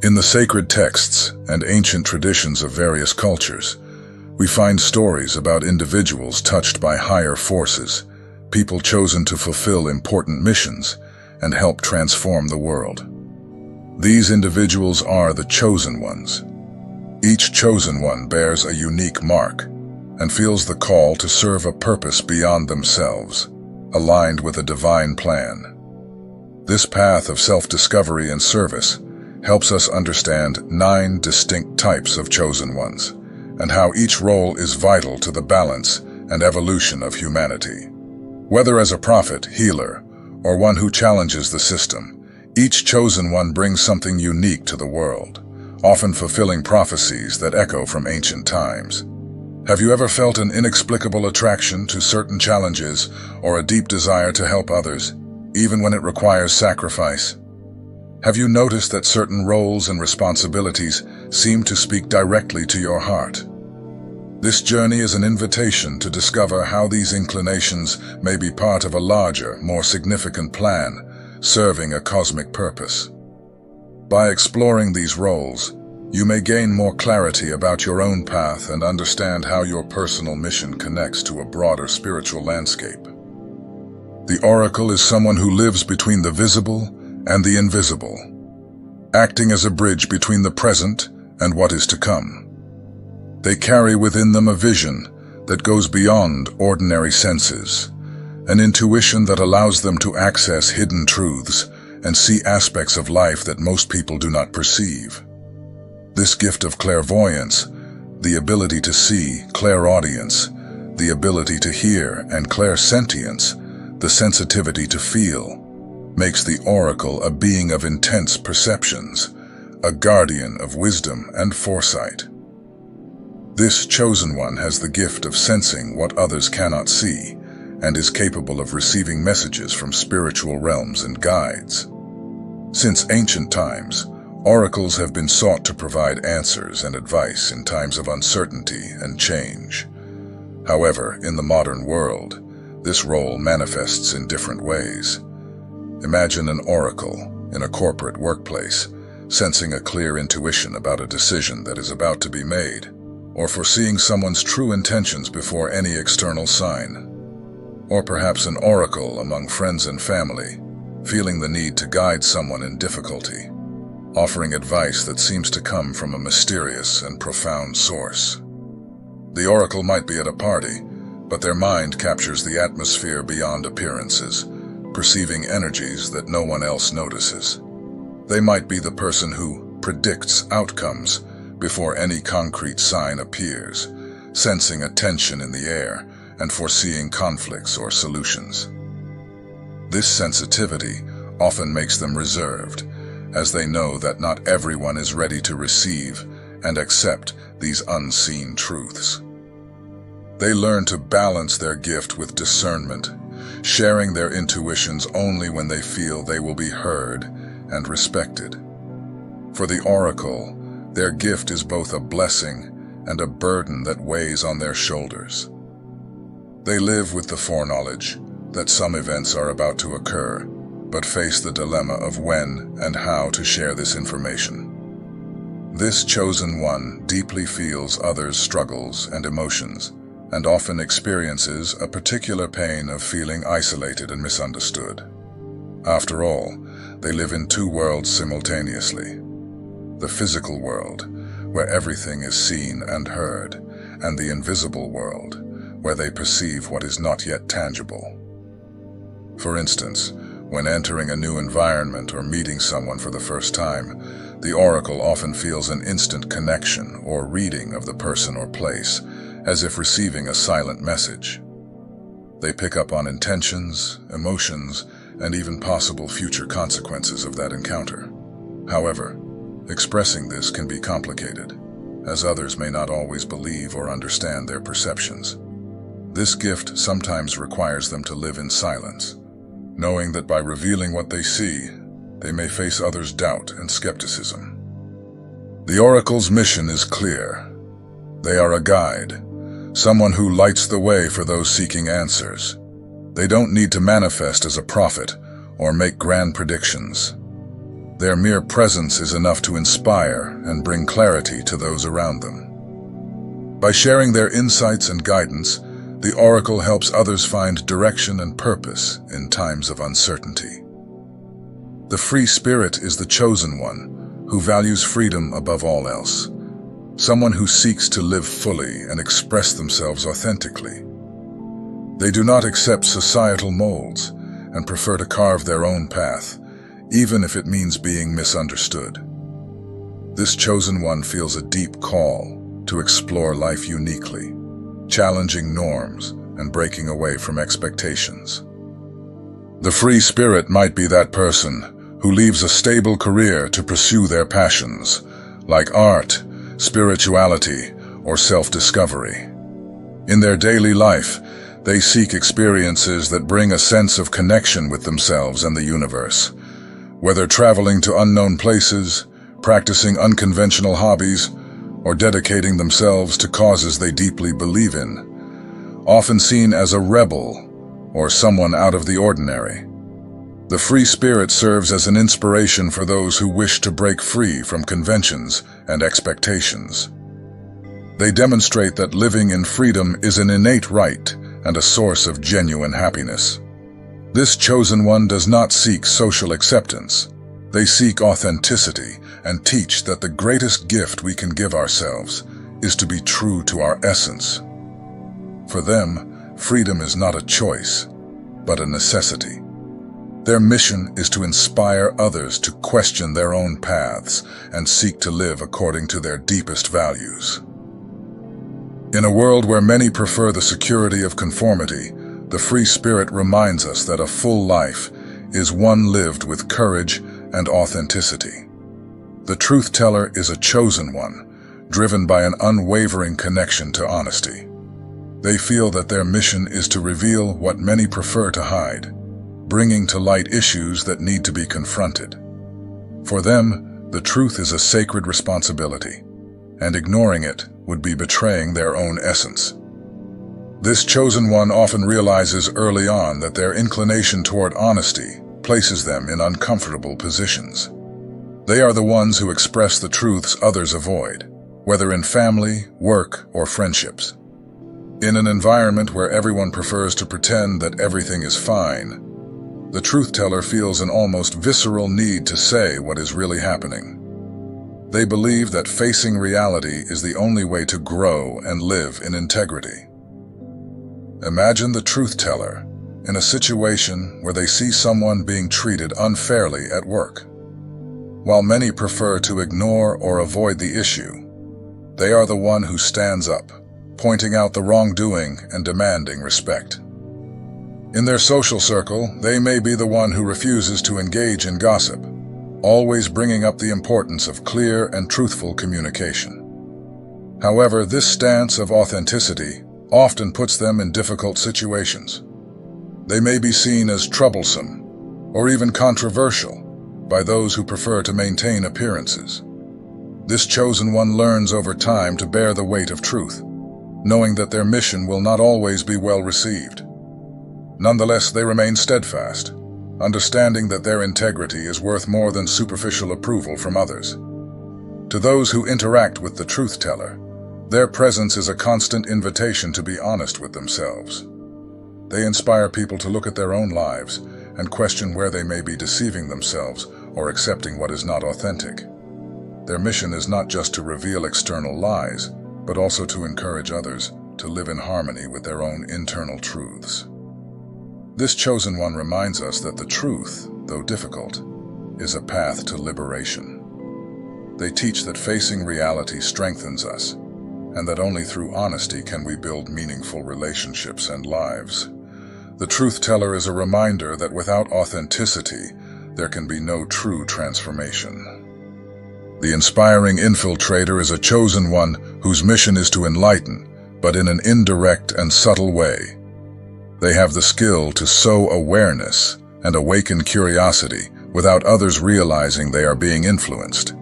In the sacred texts and ancient traditions of various cultures, we find stories about individuals touched by higher forces, people chosen to fulfill important missions and help transform the world. These individuals are the chosen ones. Each chosen one bears a unique mark and feels the call to serve a purpose beyond themselves, aligned with a divine plan. This path of self-discovery and service helps us understand 9 distinct types of chosen ones, and how each role is vital to the balance and evolution of humanity. Whether as a prophet, healer, or one who challenges the system, each chosen one brings something unique to the world, often fulfilling prophecies that echo from ancient times. Have you ever felt an inexplicable attraction to certain challenges or a deep desire to help others, even when it requires sacrifice? Have you noticed that certain roles and responsibilities seem to speak directly to your heart? This journey is an invitation to discover how these inclinations may be part of a larger, more significant plan, serving a cosmic purpose. By exploring these roles, you may gain more clarity about your own path and understand how your personal mission connects to a broader spiritual landscape. The oracle is someone who lives between the visible and the invisible, acting as a bridge between the present and what is to come. They carry within them a vision that goes beyond ordinary senses, an intuition that allows them to access hidden truths and see aspects of life that most people do not perceive. This gift of clairvoyance, the ability to see, clairaudience, the ability to hear, and clairsentience, the sensitivity to feel, makes the oracle a being of intense perceptions, a guardian of wisdom and foresight. This chosen one has the gift of sensing what others cannot see and is capable of receiving messages from spiritual realms and guides. Since ancient times, oracles have been sought to provide answers and advice in times of uncertainty and change. However, in the modern world, this role manifests in different ways. Imagine an oracle in a corporate workplace, sensing a clear intuition about a decision that is about to be made, or foreseeing someone's true intentions before any external sign. Or perhaps an oracle among friends and family, feeling the need to guide someone in difficulty, offering advice that seems to come from a mysterious and profound source. The oracle might be at a party, but their mind captures the atmosphere beyond appearances, perceiving energies that no one else notices. They might be the person who predicts outcomes before any concrete sign appears, sensing a tension in the air and foreseeing conflicts or solutions. This sensitivity often makes them reserved, as they know that not everyone is ready to receive and accept these unseen truths. They learn to balance their gift with discernment, sharing their intuitions only when they feel they will be heard and respected. For the oracle, their gift is both a blessing and a burden that weighs on their shoulders. They live with the foreknowledge that some events are about to occur, but face the dilemma of when and how to share this information. This chosen one deeply feels others' struggles and emotions, and often experiences a particular pain of feeling isolated and misunderstood. After all, they live in 2 worlds simultaneously. The physical world, where everything is seen and heard, and the invisible world, where they perceive what is not yet tangible. For instance, when entering a new environment or meeting someone for the first time, the oracle often feels an instant connection or reading of the person or place, as if receiving a silent message. They pick up on intentions, emotions, and even possible future consequences of that encounter. However, expressing this can be complicated, as others may not always believe or understand their perceptions. This gift sometimes requires them to live in silence, knowing that by revealing what they see, they may face others' doubt and skepticism. The oracle's mission is clear. They are a guide, someone who lights the way for those seeking answers. They don't need to manifest as a prophet or make grand predictions. Their mere presence is enough to inspire and bring clarity to those around them. By sharing their insights and guidance, the oracle helps others find direction and purpose in times of uncertainty. The free spirit is the chosen one, who values freedom above all else. Someone who seeks to live fully and express themselves authentically. They do not accept societal molds and prefer to carve their own path, even if it means being misunderstood. This chosen one feels a deep call to explore life uniquely, challenging norms and breaking away from expectations. The free spirit might be that person who leaves a stable career to pursue their passions, like art, spirituality, or self-discovery. In their daily life, they seek experiences that bring a sense of connection with themselves and the universe. Whether traveling to unknown places, practicing unconventional hobbies, or dedicating themselves to causes they deeply believe in, often seen as a rebel or someone out of the ordinary. The free spirit serves as an inspiration for those who wish to break free from conventions and expectations. They demonstrate that living in freedom is an innate right and a source of genuine happiness. This chosen one does not seek social acceptance. They seek authenticity and teach that the greatest gift we can give ourselves is to be true to our essence. For them, freedom is not a choice, but a necessity. Their mission is to inspire others to question their own paths and seek to live according to their deepest values. In a world where many prefer the security of conformity, the free spirit reminds us that a full life is one lived with courage and authenticity. The truth teller is a chosen one, driven by an unwavering connection to honesty. They feel that their mission is to reveal what many prefer to hide, bringing to light issues that need to be confronted. For them, the truth is a sacred responsibility, and ignoring it would be betraying their own essence. This chosen one often realizes early on that their inclination toward honesty places them in uncomfortable positions. They are the ones who express the truths others avoid, whether in family, work, or friendships. In an environment where everyone prefers to pretend that everything is fine, the truth teller feels an almost visceral need to say what is really happening. They believe that facing reality is the only way to grow and live in integrity. Imagine the truth teller in a situation where they see someone being treated unfairly at work. While many prefer to ignore or avoid the issue, they are the one who stands up, pointing out the wrongdoing and demanding respect. In their social circle, they may be the one who refuses to engage in gossip, always bringing up the importance of clear and truthful communication. However, this stance of authenticity often puts them in difficult situations. They may be seen as troublesome or even controversial by those who prefer to maintain appearances. This chosen one learns over time to bear the weight of truth, knowing that their mission will not always be well received. Nonetheless, they remain steadfast, understanding that their integrity is worth more than superficial approval from others. To those who interact with the truth teller, their presence is a constant invitation to be honest with themselves. They inspire people to look at their own lives and question where they may be deceiving themselves or accepting what is not authentic. Their mission is not just to reveal external lies, but also to encourage others to live in harmony with their own internal truths. This chosen one reminds us that the truth, though difficult, is a path to liberation. They teach that facing reality strengthens us, and that only through honesty can we build meaningful relationships and lives. The truth teller is a reminder that without authenticity, there can be no true transformation. The inspiring infiltrator is a chosen one whose mission is to enlighten, but in an indirect and subtle way. They have the skill to sow awareness and awaken curiosity without others realizing they are being influenced.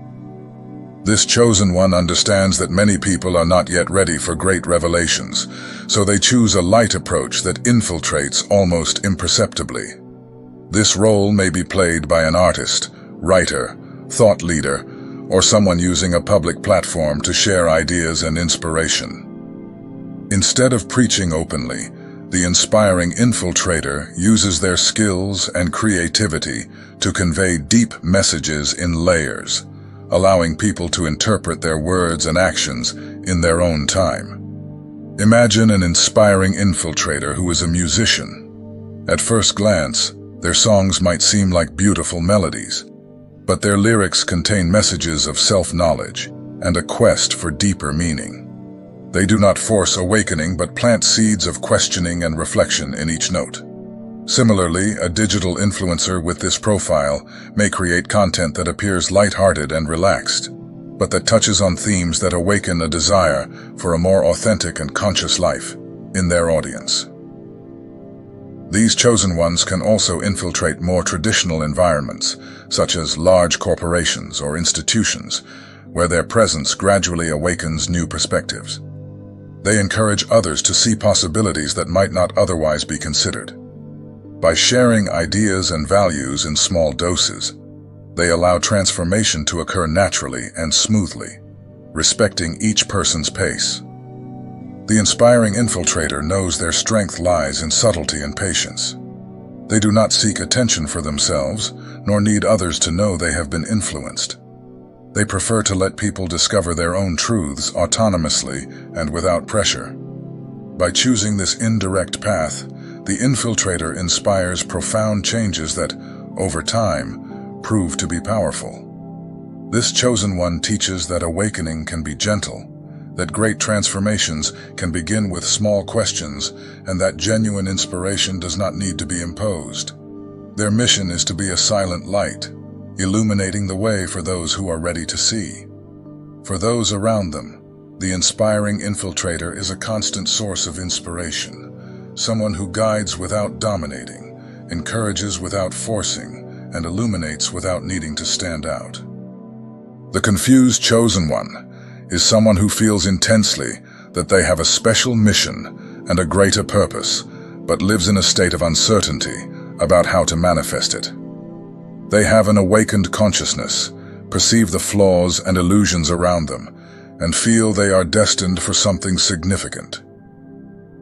This chosen one understands that many people are not yet ready for great revelations, so they choose a light approach that infiltrates almost imperceptibly. This role may be played by an artist, writer, thought leader, or someone using a public platform to share ideas and inspiration. Instead of preaching openly, the inspiring infiltrator uses their skills and creativity to convey deep messages in layers, allowing people to interpret their words and actions in their own time. Imagine an inspiring infiltrator who is a musician. At first glance, their songs might seem like beautiful melodies, but their lyrics contain messages of self-knowledge and a quest for deeper meaning. They do not force awakening but plant seeds of questioning and reflection in each note. Similarly, a digital influencer with this profile may create content that appears lighthearted and relaxed, but that touches on themes that awaken a desire for a more authentic and conscious life in their audience. These chosen ones can also infiltrate more traditional environments, such as large corporations or institutions, where their presence gradually awakens new perspectives. They encourage others to see possibilities that might not otherwise be considered. By sharing ideas and values in small doses, they allow transformation to occur naturally and smoothly, respecting each person's pace. The inspiring infiltrator knows their strength lies in subtlety and patience. They do not seek attention for themselves, nor need others to know they have been influenced. They prefer to let people discover their own truths autonomously and without pressure. By choosing this indirect path, the infiltrator inspires profound changes that, over time, prove to be powerful. This chosen one teaches that awakening can be gentle, that great transformations can begin with small questions, and that genuine inspiration does not need to be imposed. Their mission is to be a silent light, illuminating the way for those who are ready to see. For those around them, the inspiring infiltrator is a constant source of inspiration, someone who guides without dominating, encourages without forcing, and illuminates without needing to stand out. The confused chosen one is someone who feels intensely that they have a special mission and a greater purpose, but lives in a state of uncertainty about how to manifest it. They have an awakened consciousness, perceive the flaws and illusions around them, and feel they are destined for something significant.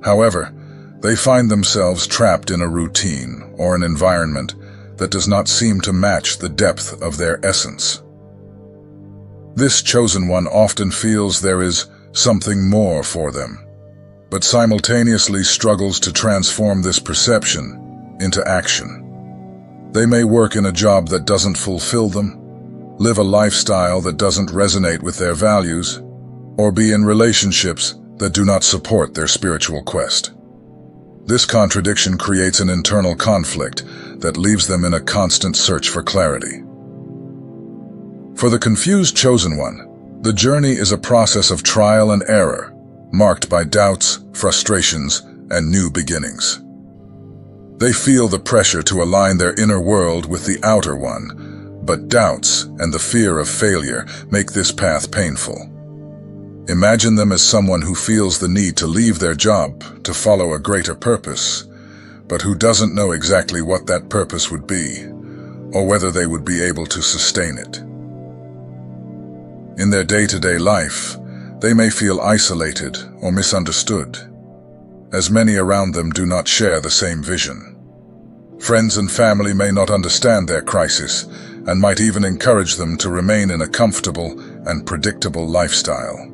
However, they find themselves trapped in a routine or an environment that does not seem to match the depth of their essence. This chosen one often feels there is something more for them, but simultaneously struggles to transform this perception into action. They may work in a job that doesn't fulfill them, live a lifestyle that doesn't resonate with their values, or be in relationships that do not support their spiritual quest. This contradiction creates an internal conflict that leaves them in a constant search for clarity. For the confused chosen one, the journey is a process of trial and error, marked by doubts, frustrations, and new beginnings. They feel the pressure to align their inner world with the outer one, but doubts and the fear of failure make this path painful. Imagine them as someone who feels the need to leave their job to follow a greater purpose, but who doesn't know exactly what that purpose would be, or whether they would be able to sustain it. In their day-to-day life, they may feel isolated or misunderstood, as many around them do not share the same vision. Friends and family may not understand their crisis and might even encourage them to remain in a comfortable and predictable lifestyle.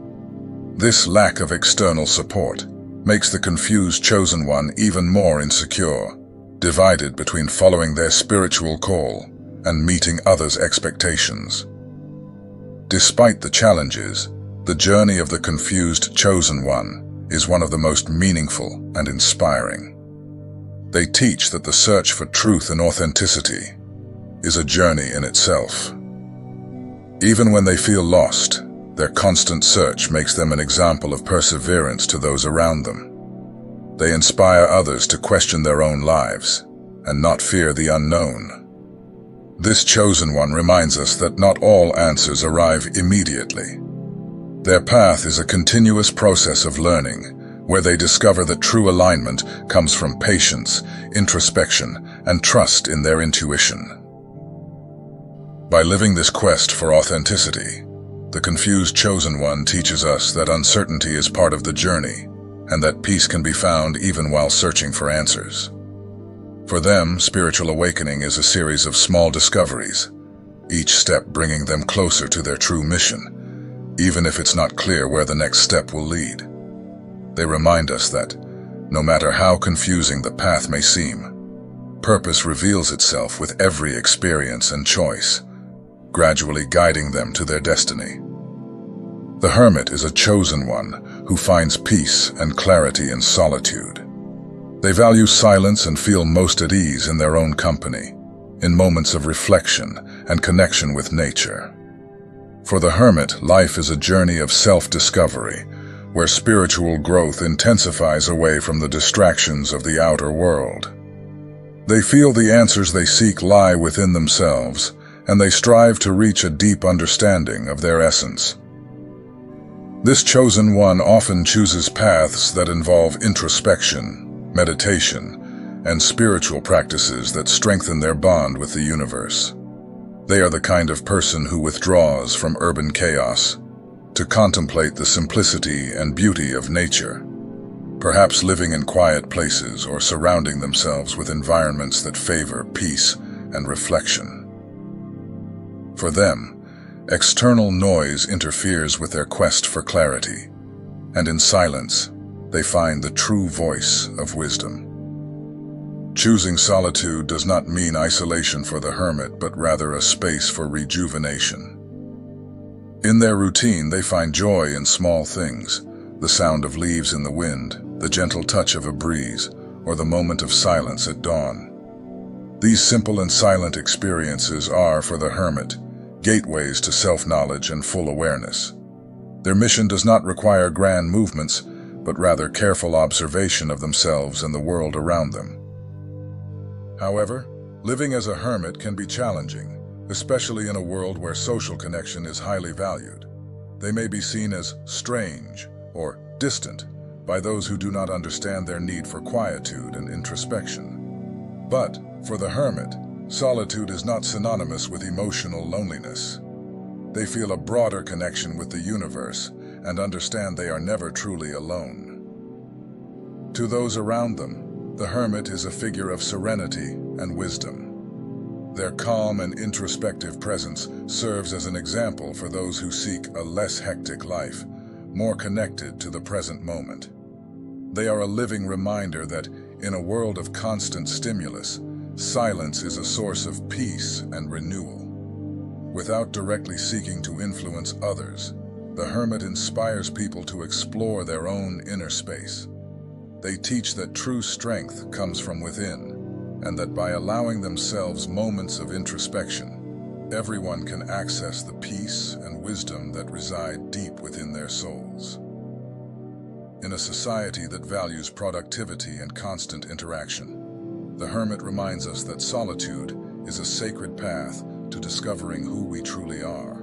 This lack of external support makes the confused chosen one even more insecure, divided between following their spiritual call and meeting others' expectations. Despite the challenges, the journey of the confused chosen one is one of the most meaningful and inspiring. They teach that the search for truth and authenticity is a journey in itself. Even when they feel lost, their constant search makes them an example of perseverance to those around them. They inspire others to question their own lives and not fear the unknown. This chosen one reminds us that not all answers arrive immediately. Their path is a continuous process of learning, where they discover that true alignment comes from patience, introspection, and trust in their intuition. By living this quest for authenticity, the confused chosen one teaches us that uncertainty is part of the journey, and that peace can be found even while searching for answers. For them, spiritual awakening is a series of small discoveries, each step bringing them closer to their true mission, even if it's not clear where the next step will lead. They remind us that, no matter how confusing the path may seem, purpose reveals itself with every experience and choice, gradually guiding them to their destiny. The hermit is a chosen one who finds peace and clarity in solitude. They value silence and feel most at ease in their own company, in moments of reflection and connection with nature. For the hermit, life is a journey of self-discovery, where spiritual growth intensifies away from the distractions of the outer world. They feel the answers they seek lie within themselves, and they strive to reach a deep understanding of their essence. This chosen one often chooses paths that involve introspection, meditation, and spiritual practices that strengthen their bond with the universe. They are the kind of person who withdraws from urban chaos to contemplate the simplicity and beauty of nature, perhaps living in quiet places or surrounding themselves with environments that favor peace and reflection. For them, external noise interferes with their quest for clarity, and in silence, they find the true voice of wisdom. Choosing solitude does not mean isolation for the hermit, but rather a space for rejuvenation. In their routine, they find joy in small things, the sound of leaves in the wind, the gentle touch of a breeze, or the moment of silence at dawn. These simple and silent experiences are, for the hermit, gateways to self-knowledge and full awareness. Their mission does not require grand movements, but rather careful observation of themselves and the world around them. However, living as a hermit can be challenging, especially in a world where social connection is highly valued. They may be seen as strange or distant by those who do not understand their need for quietude and introspection. But, for the hermit, solitude is not synonymous with emotional loneliness. They feel a broader connection with the universe and understand they are never truly alone. To those around them, the hermit is a figure of serenity and wisdom. Their calm and introspective presence serves as an example for those who seek a less hectic life, more connected to the present moment. They are a living reminder that, in a world of constant stimulus, silence is a source of peace and renewal. Without directly seeking to influence others, the hermit inspires people to explore their own inner space. They teach that true strength comes from within, and that by allowing themselves moments of introspection, everyone can access the peace and wisdom that reside deep within their souls. In a society that values productivity and constant interaction, the hermit reminds us that solitude is a sacred path to discovering who we truly are.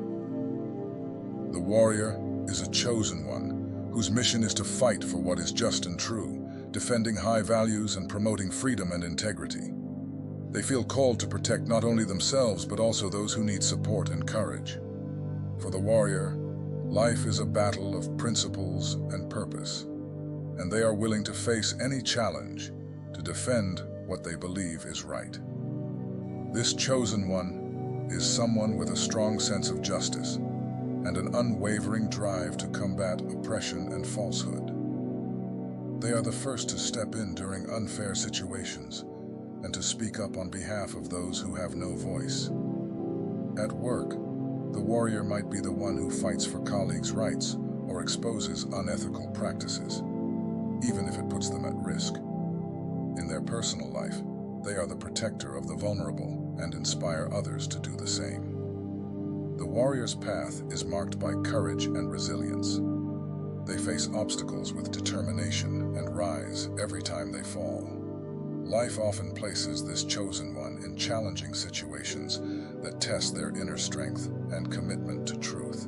The warrior is a chosen one whose mission is to fight for what is just and true, defending high values and promoting freedom and integrity. They feel called to protect not only themselves but also those who need support and courage. For the warrior, life is a battle of principles and purpose, and they are willing to face any challenge to defend what they believe is right. This chosen one is someone with a strong sense of justice and an unwavering drive to combat oppression and falsehood. They are the first to step in during unfair situations and to speak up on behalf of those who have no voice. At work, the warrior might be the one who fights for colleagues' rights or exposes unethical practices, even if it puts them at risk. In their personal life, they are the protector of the vulnerable and inspire others to do the same. The warrior's path is marked by courage and resilience. They face obstacles with determination and rise every time they fall. Life often places this chosen one in challenging situations that test their inner strength and commitment to truth.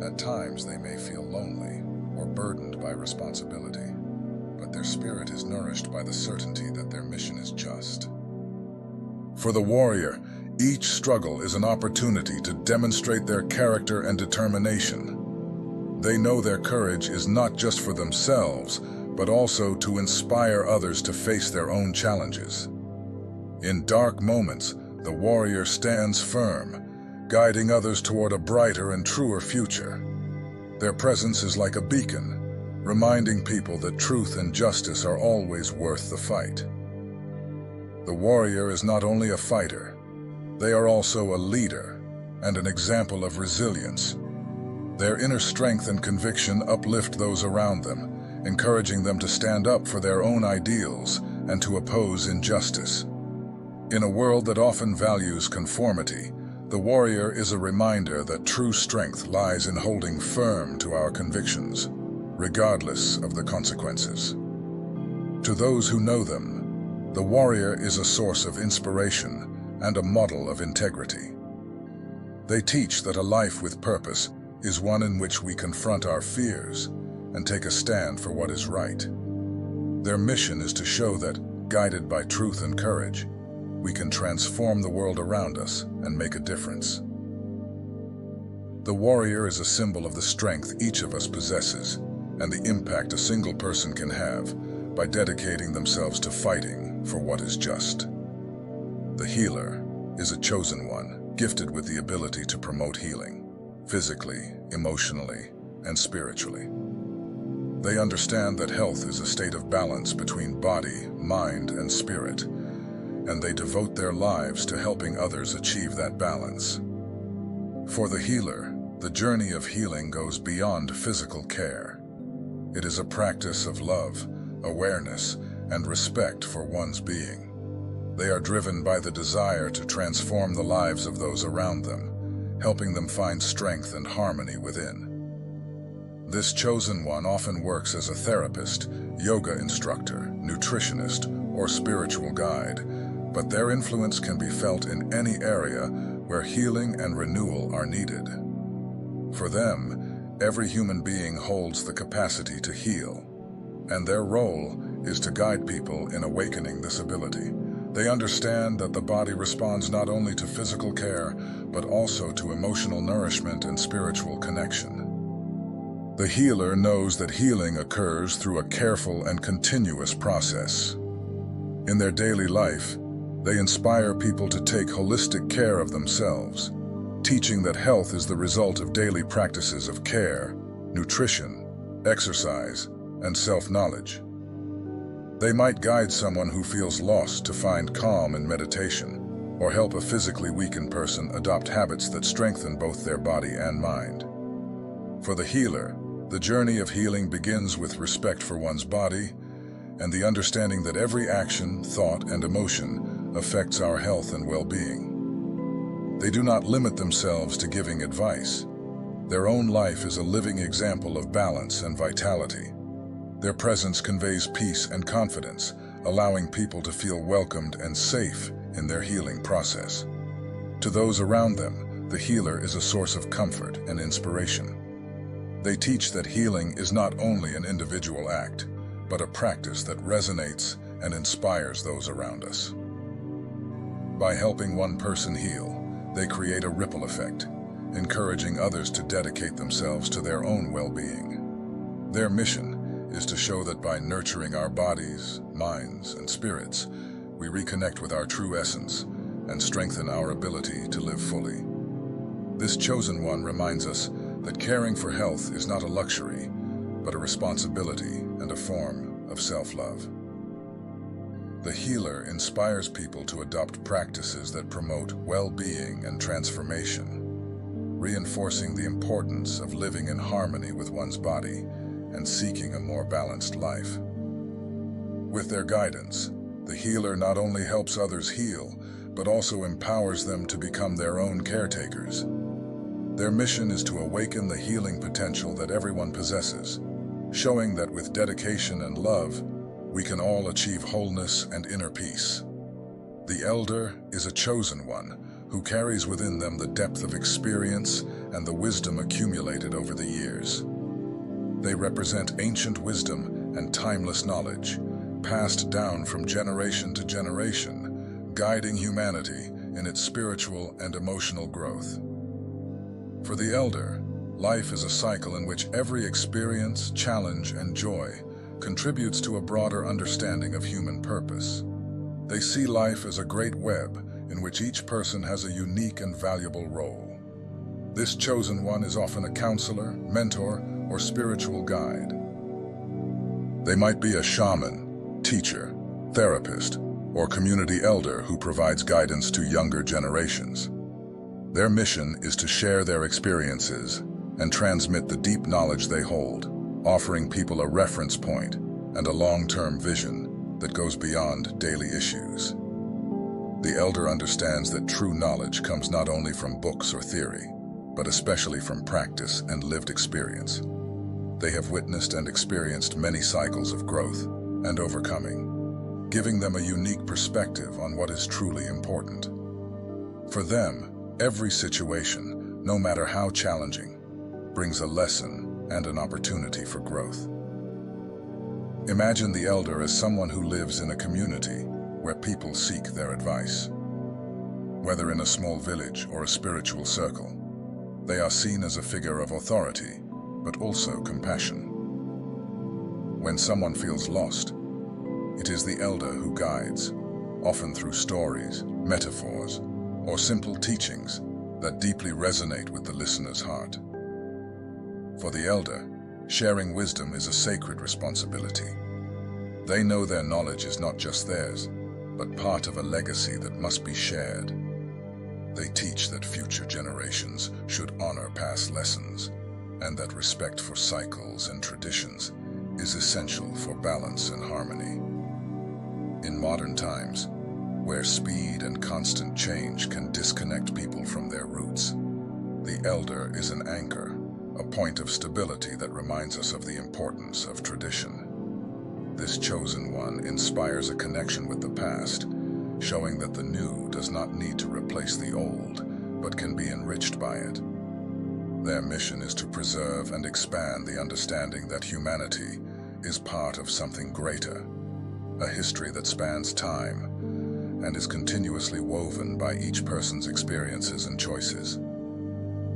At times, they may feel lonely or burdened by responsibility, but their spirit is nourished by the certainty that their mission is just. For the warrior, Each struggle is an opportunity to demonstrate their character and determination. They know their courage is not just for themselves, but also to inspire others to face their own challenges. In dark moments, the warrior stands firm, guiding others toward a brighter and truer future. Their presence is like a beacon, reminding people that truth and justice are always worth the fight. The warrior is not only a fighter, they are also a leader and an example of resilience. Their inner strength and conviction uplift those around them, encouraging them to stand up for their own ideals and to oppose injustice. In a world that often values conformity, the warrior is a reminder that true strength lies in holding firm to our convictions, regardless of the consequences. To those who know them, the warrior is a source of inspiration and a model of integrity. They teach that a life with purpose is one in which we confront our fears and take a stand for what is right. Their mission is to show that, guided by truth and courage, we can transform the world around us and make a difference. The warrior is a symbol of the strength each of us possesses and the impact a single person can have by dedicating themselves to fighting for what is just. The healer is a chosen one, gifted with the ability to promote healing, physically, emotionally, and spiritually. They understand that health is a state of balance between body, mind, and spirit, and they devote their lives to helping others achieve that balance. For the healer, the journey of healing goes beyond physical care. It is a practice of love, awareness, and respect for one's being. They are driven by the desire to transform the lives of those around them, helping them find strength and harmony within. This chosen one often works as a therapist, yoga instructor, nutritionist, or spiritual guide, but their influence can be felt in any area where healing and renewal are needed. For them, every human being holds the capacity to heal, and their role is to guide people in awakening this ability. They understand that the body responds not only to physical care, but also to emotional nourishment and spiritual connection. The healer knows that healing occurs through a careful and continuous process. In their daily life, they inspire people to take holistic care of themselves, teaching that health is the result of daily practices of care, nutrition, exercise, and self-knowledge. They might guide someone who feels lost to find calm in meditation, or help a physically weakened person adopt habits that strengthen both their body and mind. For the healer, the journey of healing begins with respect for one's body and the understanding that every action, thought, and emotion affects our health and well-being. They do not limit themselves to giving advice. Their own life is a living example of balance and vitality. Their presence conveys peace and confidence, allowing people to feel welcomed and safe in their healing process. To those around them, the healer is a source of comfort and inspiration. They teach that healing is not only an individual act, but a practice that resonates and inspires those around us. By helping one person heal, they create a ripple effect, encouraging others to dedicate themselves to their own well-being. Their mission is to show that by nurturing our bodies, minds, and spirits, we reconnect with our true essence and strengthen our ability to live fully. This chosen one reminds us that caring for health is not a luxury, but a responsibility and a form of self-love. The healer inspires people to adopt practices that promote well-being and transformation, reinforcing the importance of living in harmony with one's body and seeking a more balanced life. With their guidance, the healer not only helps others heal, but also empowers them to become their own caretakers. Their mission is to awaken the healing potential that everyone possesses, showing that with dedication and love, we can all achieve wholeness and inner peace. The elder is a chosen one who carries within them the depth of experience and the wisdom accumulated over the years. They represent ancient wisdom and timeless knowledge, passed down from generation to generation, guiding humanity in its spiritual and emotional growth. For the elder, life is a cycle in which every experience, challenge, and joy contributes to a broader understanding of human purpose. They see life as a great web in which each person has a unique and valuable role. This chosen one is often a counselor, mentor, or spiritual guide. They might be a shaman, teacher, therapist, or community elder who provides guidance to younger generations. Their mission is to share their experiences and transmit the deep knowledge they hold, offering people a reference point and a long-term vision that goes beyond daily issues. The elder understands that true knowledge comes not only from books or theory, but especially from practice and lived experience. They have witnessed and experienced many cycles of growth and overcoming, giving them a unique perspective on what is truly important. For them, every situation, no matter how challenging, brings a lesson and an opportunity for growth. Imagine the elder as someone who lives in a community where people seek their advice. Whether in a small village or a spiritual circle, they are seen as a figure of authority, but also compassion. When someone feels lost, it is the elder who guides, often through stories, metaphors, or simple teachings that deeply resonate with the listener's heart. For the elder, sharing wisdom is a sacred responsibility. They know their knowledge is not just theirs, but part of a legacy that must be shared. They teach that future generations should honor past lessons, and that respect for cycles and traditions is essential for balance and harmony. In modern times, where speed and constant change can disconnect people from their roots, the elder is an anchor, a point of stability that reminds us of the importance of tradition. This chosen one inspires a connection with the past, showing that the new does not need to replace the old, but can be enriched by it. Their mission is to preserve and expand the understanding that humanity is part of something greater, a history that spans time and is continuously woven by each person's experiences and choices.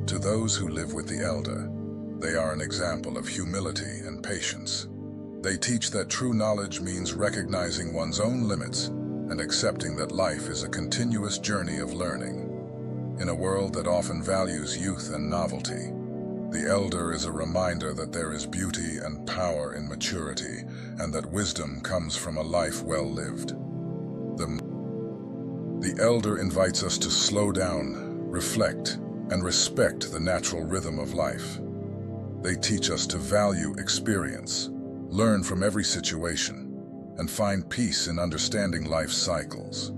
To those who live with the elder, they are an example of humility and patience. They teach that true knowledge means recognizing one's own limits and accepting that life is a continuous journey of learning. In a world that often values youth and novelty, the elder is a reminder that there is beauty and power in maturity, and that wisdom comes from a life well lived. The elder invites us to slow down, reflect, and respect the natural rhythm of life. They teach us to value experience, learn from every situation, and find peace in understanding life's cycles.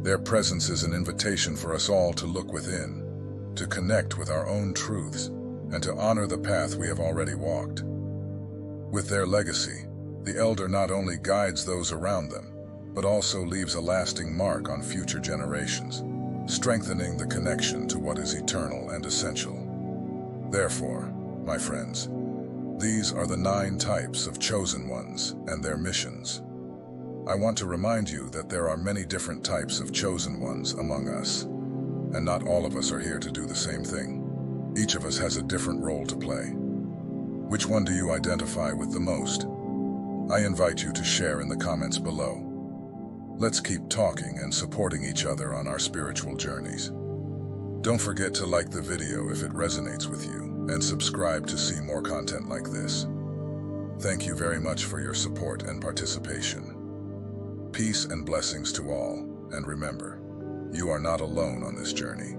Their presence is an invitation for us all to look within, to connect with our own truths, and to honor the path we have already walked. With their legacy, the elder not only guides those around them, but also leaves a lasting mark on future generations, strengthening the connection to what is eternal and essential. Therefore, my friends, these are the 9 types of chosen ones and their missions. I want to remind you that there are many different types of chosen ones among us, and not all of us are here to do the same thing. Each of us has a different role to play. Which one do you identify with the most? I invite you to share in the comments below. Let's keep talking and supporting each other on our spiritual journeys. Don't forget to like the video if it resonates with you, and subscribe to see more content like this. Thank you very much for your support and participation. Peace and blessings to all, and remember, you are not alone on this journey.